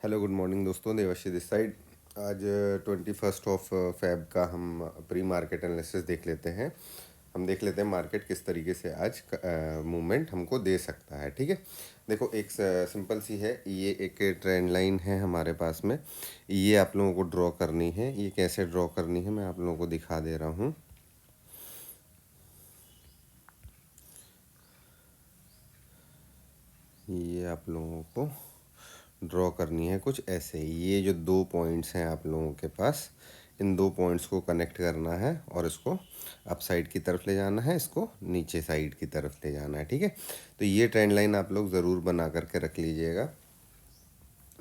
Hello good morning दोस्तों, देवाशी this side. आज 21 of Feb का हम प्री मार्केट एनालिसिस देख लेते हैं। हम देख लेते हैं मार्केट किस तरीके से आज मूवमेंट हमको दे सकता है। ठीक है, देखो एक सिंपल सी है, ये एक ट्रेंड लाइन है हमारे पास में। ये आप लोगों को ड्रॉ करनी है। ये कैसे ड्रॉ करनी है मैं आप लोगों को दिखा दे रहा हूँ। ये आप लोगों को ड्रॉ करनी है कुछ ऐसे। ये जो दो पॉइंट्स हैं आप लोगों के पास, इन दो पॉइंट्स को कनेक्ट करना है और इसको अप साइड की तरफ ले जाना है, इसको नीचे साइड की तरफ ले जाना है। ठीक है, तो ये ट्रेंड लाइन आप लोग ज़रूर बना करके रख लीजिएगा।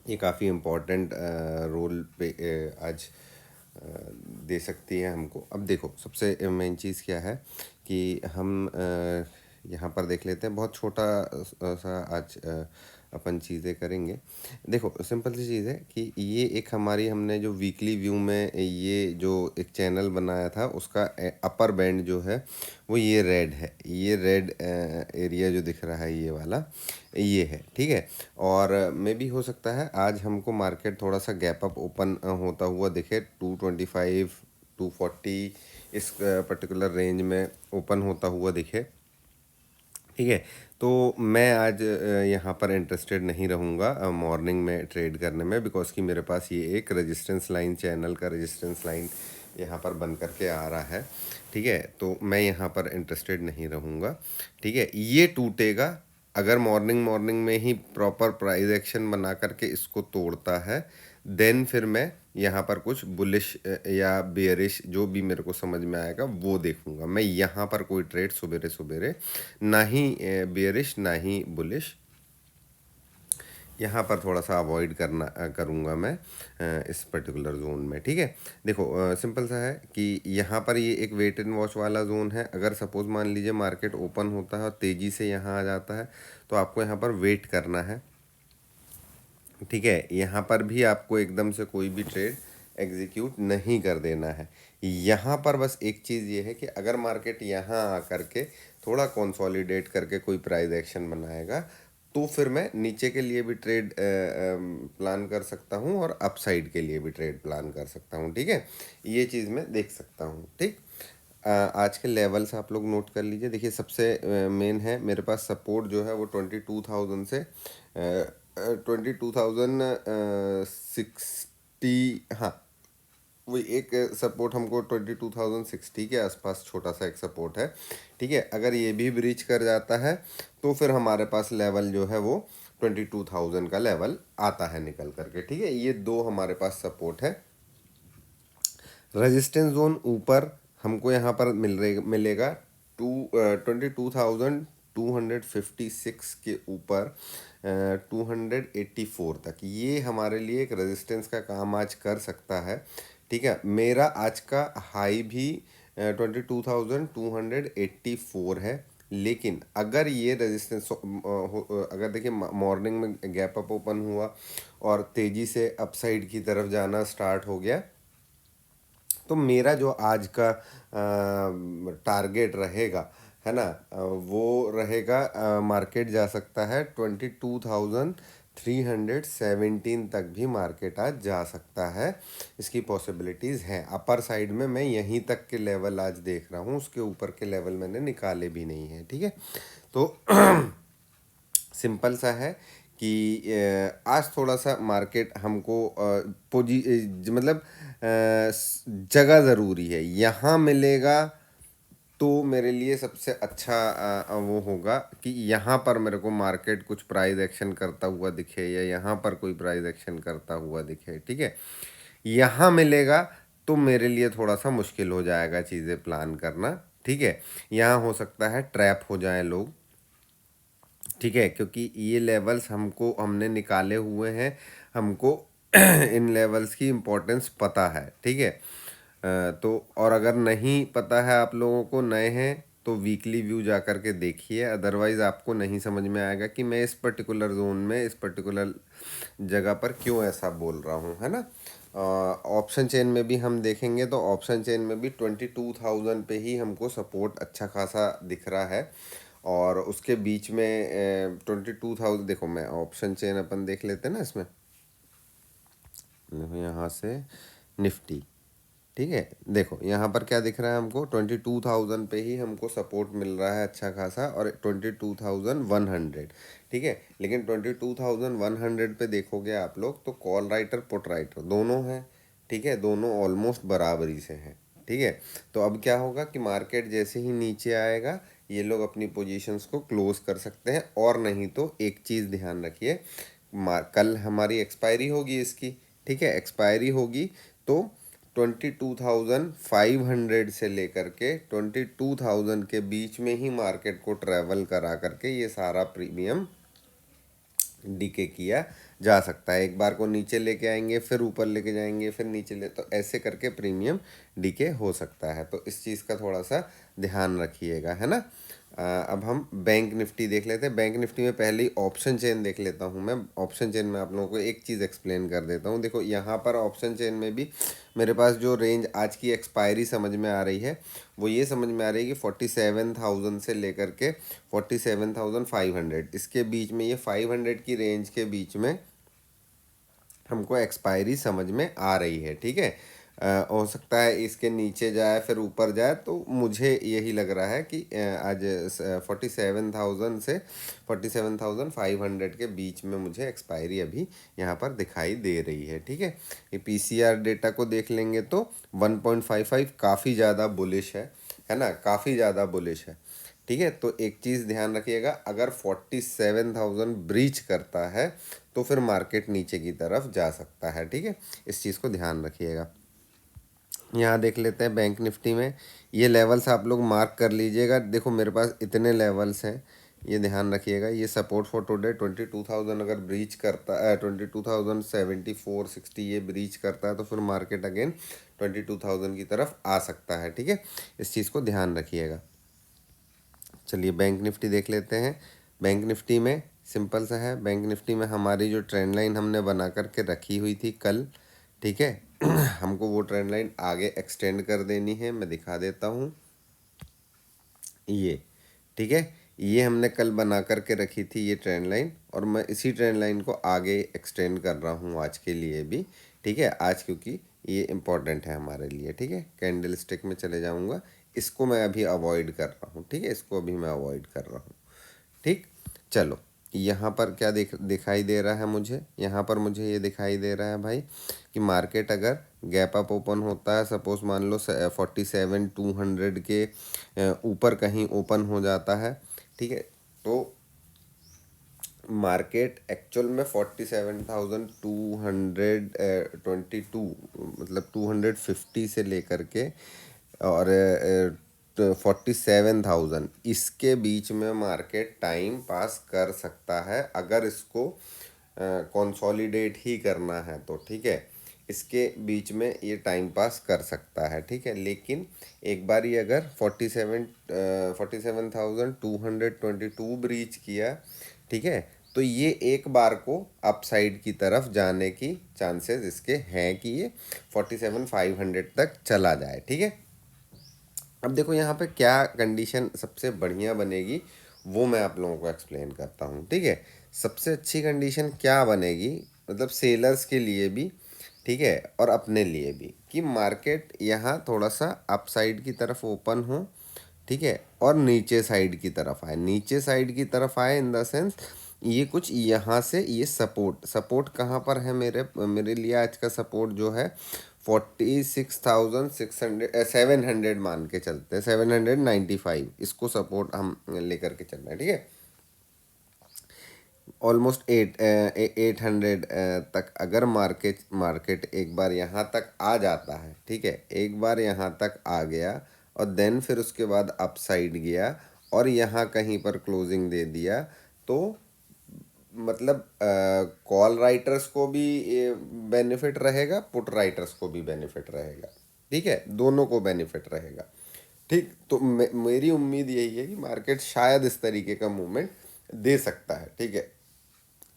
ये काफ़ी इम्पोर्टेंट रोल पे आज दे सकती है हमको। अब देखो सबसे मेन चीज़ क्या है कि हम यहाँ पर देख लेते हैं। बहुत छोटा सा आज अपन चीज़ें करेंगे। देखो सिंपल सी चीज़ है कि ये एक हमारी, हमने जो वीकली व्यू में ये जो एक चैनल बनाया था उसका अपर बैंड जो है वो ये रेड है। ये रेड एरिया जो दिख रहा है ये वाला, ये है। ठीक है, और मे भी हो सकता है आज हमको मार्केट थोड़ा सा गैप अप ओपन होता हुआ दिखे। 225 240 इस पर्टिकुलर रेंज में ओपन होता हुआ दिखे। ठीक है, तो मैं आज यहाँ पर इंटरेस्टेड नहीं रहूँगा मॉर्निंग में ट्रेड करने में, बिकॉज कि मेरे पास ये एक रेजिस्टेंस लाइन, चैनल का रेजिस्टेंस लाइन यहाँ पर बन करके आ रहा है। ठीक है, तो मैं यहाँ पर इंटरेस्टेड नहीं रहूँगा। ठीक है, ये टूटेगा अगर मॉर्निंग मॉर्निंग में ही प्रॉपर प्राइस एक्शन बना करके इसको तोड़ता है, देन फिर मैं यहाँ पर कुछ बुलिश या बेयरिश जो भी मेरे को समझ में आएगा वो देखूंगा। मैं यहाँ पर कोई ट्रेड सुबेरे सुबेरे ना ही बेयरिश ना ही बुलिश, यहाँ पर थोड़ा सा अवॉइड करूँगा मैं इस पर्टिकुलर जोन में। ठीक है, देखो सिंपल सा है कि यहाँ पर ये एक वेट एंड वॉच वाला जोन है। अगर सपोज मान लीजिए मार्केट ओपन होता है और तेज़ी से यहाँ आ जाता है तो आपको यहाँ पर वेट करना है। ठीक है, यहाँ पर भी आपको एकदम से कोई भी ट्रेड एग्जीक्यूट नहीं कर देना है। यहाँ पर बस एक चीज़ ये है कि अगर मार्केट यहाँ आकर के थोड़ा कंसोलिडेट करके कोई प्राइस एक्शन बनाएगा तो फिर मैं नीचे के लिए भी ट्रेड प्लान कर सकता हूँ और अपसाइड के लिए भी ट्रेड प्लान कर सकता हूँ। ठीक है, ये चीज़ मैं देख सकता हूँ। ठीक, आज के लेवल्स आप लोग नोट कर लीजिए। देखिए सबसे मेन है मेरे पास सपोर्ट जो है वो 22,000 से 22,060। हाँ, वही एक सपोर्ट हमको 22,060 के आसपास छोटा सा एक सपोर्ट है। ठीक है, अगर ये भी ब्रीच कर जाता है तो फिर हमारे पास लेवल जो है वो 22,000 का लेवल आता है निकल करके। ठीक है, ये दो हमारे पास सपोर्ट है। रेजिस्टेंस जोन ऊपर हमको यहाँ पर मिलेगा 22,256 के ऊपर 284 तक। ये हमारे लिए एक रेजिस्टेंस का काम आज कर सकता है। ठीक है, मेरा आज का हाई भी 22,284 है। लेकिन अगर ये रेजिस्टेंस अगर देखिए मॉर्निंग में गैप अप ओपन हुआ और तेज़ी से अपसाइड की तरफ जाना स्टार्ट हो गया तो मेरा जो आज का टारगेट रहेगा, है ना, वो रहेगा, मार्केट जा सकता है 22,317 तक भी मार्केट आज जा सकता है। इसकी पॉसिबिलिटीज़ हैं। अपर साइड में मैं यहीं तक के लेवल आज देख रहा हूँ, उसके ऊपर के लेवल मैंने निकाले भी नहीं हैं। ठीक है, तो सिंपल सा है कि आज थोड़ा सा मार्केट हमको मतलब जगह ज़रूरी है। यहाँ मिलेगा तो मेरे लिए सबसे अच्छा वो होगा कि यहाँ पर मेरे को मार्केट कुछ प्राइस एक्शन करता हुआ दिखे या यहाँ पर कोई प्राइस एक्शन करता हुआ दिखे। ठीक है, यहाँ मिलेगा तो मेरे लिए थोड़ा सा मुश्किल हो जाएगा चीज़ें प्लान करना। ठीक है, यहाँ हो सकता है ट्रैप हो जाए लोग। ठीक है, क्योंकि ये लेवल्स हमको हमने निकाले हुए हैं, हमको इन लेवल्स की इम्पोर्टेंस पता है। ठीक है, तो और अगर नहीं पता है, आप लोगों को नए हैं तो वीकली व्यू जा कर के देखिए, अदरवाइज़ आपको नहीं समझ में आएगा कि मैं इस पर्टिकुलर जोन में इस पर्टिकुलर जगह पर क्यों ऐसा बोल रहा हूँ, है ना। ऑप्शन चेन में भी हम देखेंगे तो ऑप्शन चेन में भी 22,000 पे ही हमको सपोर्ट अच्छा खासा दिख रहा है और उसके बीच में 22,000। देखो मैं ऑप्शन चेन अपन देख लेते हैं ना इसमें। देखो यहाँ से निफ्टी, ठीक है। देखो यहाँ पर क्या दिख रहा है हमको, 22,000 पे ही हमको सपोर्ट मिल रहा है अच्छा खासा, और 22,100, ठीक है। लेकिन 22,100 पे देखोगे आप लोग तो कॉल राइटर पुट राइटर दोनों हैं, ठीक है, दोनों ऑलमोस्ट बराबरी से हैं, ठीक है। तो अब क्या होगा कि मार्केट जैसे ही नीचे आएगा ये लोग अपनी पोजीशंस को क्लोज कर सकते हैं, और नहीं तो एक चीज़ ध्यान रखिए, कल हमारी एक्सपायरी होगी इसकी, ठीक है। एक्सपायरी होगी तो 22,500 से लेकर के 22,000 के बीच में ही मार्केट को ट्रैवल करा करके ये सारा प्रीमियम डीके किया जा सकता है। एक बार को नीचे लेके आएंगे, फिर ऊपर लेके जाएंगे, फिर नीचे ले, तो ऐसे करके प्रीमियम डीके हो सकता है। तो इस चीज़ का थोड़ा सा ध्यान रखिएगा, है ना। अब हम बैंक निफ्टी देख लेते हैं। बैंक निफ्टी में पहले ही ऑप्शन चेन देख लेता हूँ मैं। ऑप्शन चेन में आप लोगों को एक चीज़ एक्सप्लेन कर देता हूँ। देखो यहाँ पर ऑप्शन चेन में भी मेरे पास जो रेंज आज की एक्सपायरी समझ में आ रही है वो ये समझ में आ रही है कि 47,000 से लेकर के 47,500, इसके बीच में, ये 500 की रेंज के बीच में हमको एक्सपायरी समझ में आ रही है, ठीक है। हो सकता है इसके नीचे जाए फिर ऊपर जाए, तो मुझे यही लग रहा है कि आज 47,000 से 47,500 के बीच में मुझे एक्सपायरी अभी यहाँ पर दिखाई दे रही है, ठीक है। ये पीसीआर डेटा को देख लेंगे तो 1.55 काफ़ी ज़्यादा बुलिश है ना, काफ़ी ज़्यादा बुलिश है, ठीक है। तो एक चीज़ ध्यान रखिएगा, अगर 47,000 ब्रीच करता है तो फिर मार्केट नीचे की तरफ जा सकता है, ठीक है। इस चीज़ को ध्यान रखिएगा। यहाँ देख लेते हैं बैंक निफ्टी में, ये लेवल्स आप लोग मार्क कर लीजिएगा। देखो मेरे पास इतने लेवल्स हैं, ये ध्यान रखिएगा। ये सपोर्ट फॉर टुडे 22,000 अगर ब्रीच करता है, 22,074-60 ये ब्रीच करता है तो फिर मार्केट अगेन 22,000 की तरफ आ सकता है, ठीक है। इस चीज़ को ध्यान रखिएगा। चलिए बैंक निफ्टी देख लेते हैं। बैंक निफ्टी में सिंपल सा है। बैंक निफ्टी में हमारी जो ट्रेंड लाइन हमने बना करके रखी हुई थी कल, ठीक है, हमको वो ट्रेंड लाइन आगे एक्सटेंड कर देनी है। मैं दिखा देता हूँ ये, ठीक है। ये हमने कल बना करके रखी थी ये ट्रेंड लाइन, और मैं इसी ट्रेंड लाइन को आगे एक्सटेंड कर रहा हूँ आज के लिए भी, ठीक है। आज क्योंकि ये इम्पोर्टेंट है हमारे लिए, ठीक है। कैंडल स्टिक में चले जाऊँगा, इसको मैं अभी अवॉइड कर रहा हूँ, ठीक है, इसको अभी मैं अवॉइड कर रहा हूँ, ठीक। चलो यहाँ पर क्या दिखाई दे रहा है मुझे, यहाँ पर मुझे ये दिखाई दे रहा है भाई कि मार्केट अगर गैप अप ओपन होता है, सपोज मान लो 47,200 के ऊपर कहीं ओपन हो जाता है, ठीक है, तो मार्केट एक्चुअल में 47,222 मतलब 250 से लेकर के और 47,000 इसके बीच में मार्केट टाइम पास कर सकता है, अगर इसको कंसोलिडेट ही करना है तो, ठीक है। इसके बीच में ये टाइम पास कर सकता है, ठीक है। लेकिन एक बार ये अगर 47,222 ब्रीच किया, ठीक है, तो ये एक बार को अपसाइड की तरफ जाने की चांसेस इसके हैं कि ये 47,500 तक चला जाए, ठीक है। अब देखो यहाँ पे क्या कंडीशन सबसे बढ़िया बनेगी वो मैं आप लोगों को एक्सप्लेन करता हूँ, ठीक है। सबसे अच्छी कंडीशन क्या बनेगी, मतलब सेलर्स के लिए भी, ठीक है, और अपने लिए भी, कि मार्केट यहाँ थोड़ा सा अपसाइड की तरफ ओपन हो, ठीक है, और नीचे साइड की तरफ आए। नीचे साइड की तरफ आए इन द सेंस ये कुछ यहाँ से ये सपोर्ट कहाँ पर है, मेरे लिए आज का सपोर्ट जो है 46,700 मान के चलते हैं, 795 इसको सपोर्ट हम लेकर के चल रहे हैं, ठीक है। ऑलमोस्ट 800 तक अगर मार्केट एक बार यहाँ तक आ जाता है, ठीक है, एक बार यहाँ तक आ गया और देन फिर उसके बाद अपसाइड गया और यहाँ कहीं पर क्लोजिंग दे दिया, तो मतलब कॉल राइटर्स को भी बेनिफिट रहेगा, पुट राइटर्स को भी बेनिफिट रहेगा, ठीक है, दोनों को बेनिफिट रहेगा, ठीक। तो मेरी उम्मीद यही है कि मार्केट शायद इस तरीके का मूवमेंट दे सकता है, ठीक है,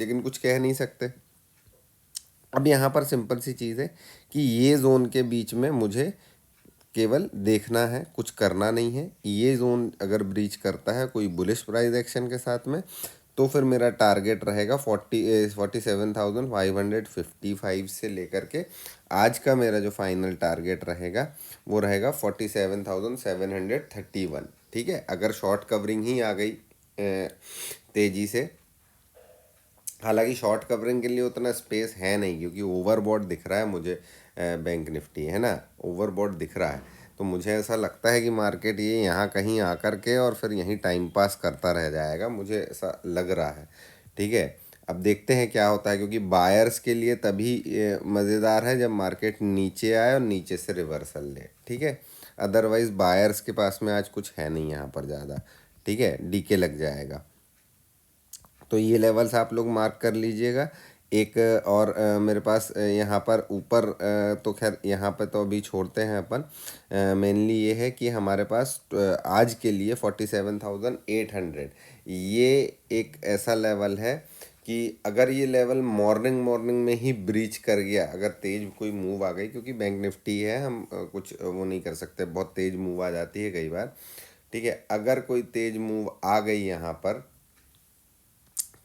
लेकिन कुछ कह नहीं सकते। अब यहाँ पर सिंपल सी चीज़ है कि ये जोन के बीच में मुझे केवल देखना है, कुछ करना नहीं है। ये जोन अगर ब्रीच करता है कोई बुलिश प्राइस एक्शन के साथ में, तो फिर मेरा टारगेट रहेगा 47,555 से लेकर के आज का मेरा जो फाइनल टारगेट रहेगा वो रहेगा 47,731। ठीक है, अगर शॉर्ट कवरिंग ही आ गई तेज़ी से, हालांकि शॉर्ट कवरिंग के लिए उतना स्पेस है नहीं क्योंकि ओवरबॉट दिख रहा है मुझे, बैंक निफ्टी है ना, ओवरबॉट दिख रहा है। तो मुझे ऐसा लगता है कि मार्केट ये यहाँ कहीं आकर के और फिर यहीं टाइम पास करता रह जाएगा, मुझे ऐसा लग रहा है। ठीक है, अब देखते हैं क्या होता है, क्योंकि बायर्स के लिए तभी मज़ेदार है जब मार्केट नीचे आए और नीचे से रिवर्सल ले। ठीक है, अदरवाइज़ बायर्स के पास में आज कुछ है नहीं यहाँ पर ज़्यादा। ठीक है, डीके लग जाएगा। तो ये लेवल्स आप लोग मार्क कर लीजिएगा। एक और मेरे पास यहाँ पर ऊपर तो खैर यहाँ पे तो अभी छोड़ते हैं अपन। मेनली ये है कि हमारे पास आज के लिए 47,800 ये एक ऐसा लेवल है कि अगर ये लेवल मॉर्निंग मॉर्निंग में ही ब्रीच कर गया, अगर तेज़ कोई मूव आ गई, क्योंकि बैंक निफ्टी है, हम कुछ वो नहीं कर सकते, बहुत तेज़ मूव आ जाती है कई बार। ठीक है, अगर कोई तेज़ मूव आ गई यहाँ पर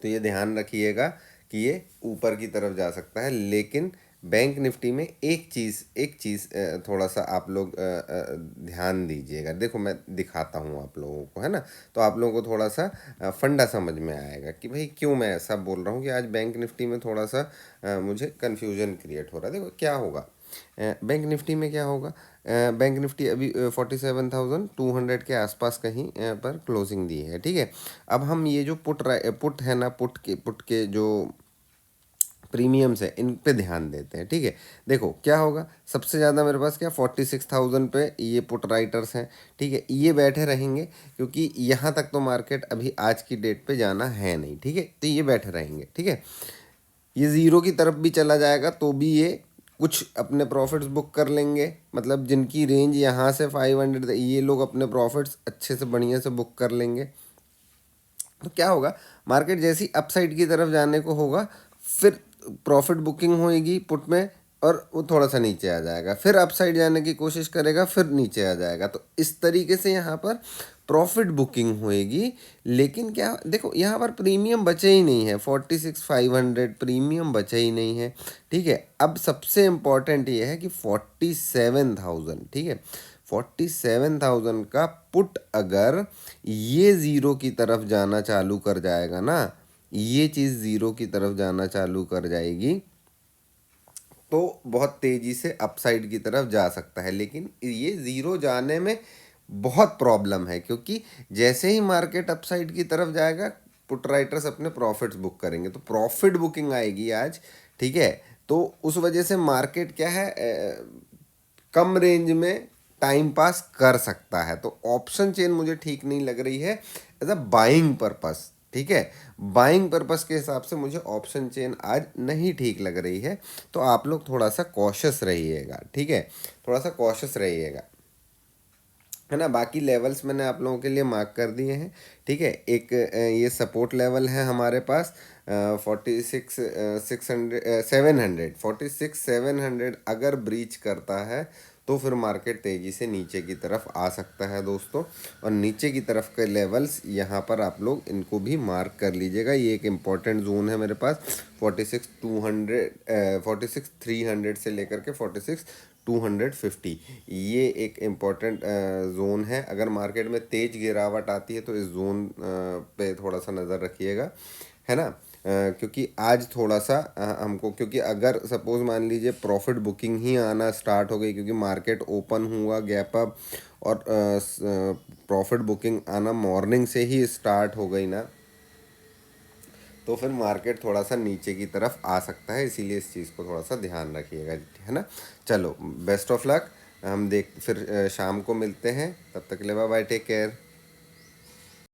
तो ये ध्यान रखिएगा कि ये ऊपर की तरफ जा सकता है। लेकिन बैंक निफ्टी में एक चीज़ थोड़ा सा आप लोग ध्यान दीजिएगा। देखो मैं दिखाता हूँ आप लोगों को, है ना, तो आप लोगों को थोड़ा सा फंडा समझ में आएगा कि भाई क्यों मैं ऐसा बोल रहा हूँ कि आज बैंक निफ्टी में थोड़ा सा मुझे कन्फ्यूजन क्रिएट हो रहा है। देखो क्या होगा, बैंक निफ्टी में क्या होगा, बैंक निफ्टी अभी 47,200 के आसपास कहीं पर क्लोजिंग दी है। ठीक है, अब हम ये जो पुट है ना, पुट के जो प्रीमियम्स है इन पे ध्यान देते हैं। ठीक है, देखो क्या होगा, सबसे ज़्यादा मेरे पास क्या 46,000 पे ये पुट राइटर्स हैं। ठीक है, ये बैठे रहेंगे क्योंकि यहाँ तक तो मार्केट अभी आज की डेट पे जाना है नहीं। ठीक है, तो ये बैठे रहेंगे। ठीक है, ये ज़ीरो की तरफ भी चला जाएगा तो भी ये कुछ अपने प्रॉफिट्स बुक कर लेंगे, मतलब जिनकी रेंज यहाँ से 500, ये लोग अपने प्रॉफिट्स अच्छे से बढ़िया से बुक कर लेंगे। तो क्या होगा, मार्केट जैसी अपसाइड की तरफ जाने को होगा, फिर प्रॉफिट बुकिंग होएगी पुट में और वो थोड़ा सा नीचे आ जाएगा, फिर अपसाइड जाने की कोशिश करेगा, फिर नीचे आ जाएगा। तो इस तरीके से यहाँ पर प्रॉफिट बुकिंग होएगी। लेकिन क्या देखो, यहाँ पर प्रीमियम बचे ही नहीं है, 46,500 प्रीमियम बचे ही नहीं है। ठीक है, अब सबसे इम्पॉर्टेंट ये है कि 47,000, ठीक है, 47,000 का पुट अगर ये ज़ीरो की तरफ जाना चालू कर जाएगा ना, ये चीज़ ज़ीरो की तरफ जाना चालू कर जाएगी तो बहुत तेज़ी से अपसाइड की तरफ जा सकता है। लेकिन ये ज़ीरो जाने में बहुत प्रॉब्लम है, क्योंकि जैसे ही मार्केट अपसाइड की तरफ जाएगा पुट राइटर्स अपने प्रॉफिट्स बुक करेंगे, तो प्रॉफिट बुकिंग आएगी आज। ठीक है, तो उस वजह से मार्केट क्या है, कम रेंज में टाइम पास कर सकता है। तो ऑप्शन चेन मुझे ठीक नहीं लग रही है एज अ बाइंग पर्पस। ठीक है, बाइंग पर्पस के हिसाब से मुझे ऑप्शन चेन आज नहीं ठीक लग रही है। तो आप लोग थोड़ा सा कॉशियस रहिएगा। ठीक है, थोड़ा सा कॉशियस रहिएगा, है ना। बाकी लेवल्स मैंने आप लोगों के लिए मार्क कर दिए हैं। ठीक है, एक ये सपोर्ट लेवल है हमारे पास 46,700 अगर ब्रीच करता है तो फिर मार्केट तेज़ी से नीचे की तरफ आ सकता है दोस्तों। और नीचे की तरफ के लेवल्स यहाँ पर आप लोग इनको भी मार्क कर लीजिएगा। ये एक इम्पॉर्टेंट जोन है मेरे पास, 46,300 से लेकर के 46,250, ये एक इम्पॉर्टेंट जोन है। अगर मार्केट में तेज़ गिरावट आती है तो इस जोन पे थोड़ा सा नज़र रखिएगा, है ना। क्योंकि आज थोड़ा सा हमको, क्योंकि अगर सपोज़ मान लीजिए प्रॉफिट बुकिंग ही आना स्टार्ट हो गई, क्योंकि मार्केट ओपन हुआ गैप अप और प्रॉफिट बुकिंग आना मॉर्निंग से ही स्टार्ट हो गई ना, तो फिर मार्केट थोड़ा सा नीचे की तरफ आ सकता है। इसीलिए इस चीज़ को थोड़ा सा ध्यान रखिएगा, है ना। चलो, बेस्ट ऑफ लक। हम देख फिर शाम को मिलते हैं, तब तक के लिए बाय बाय, टेक केयर।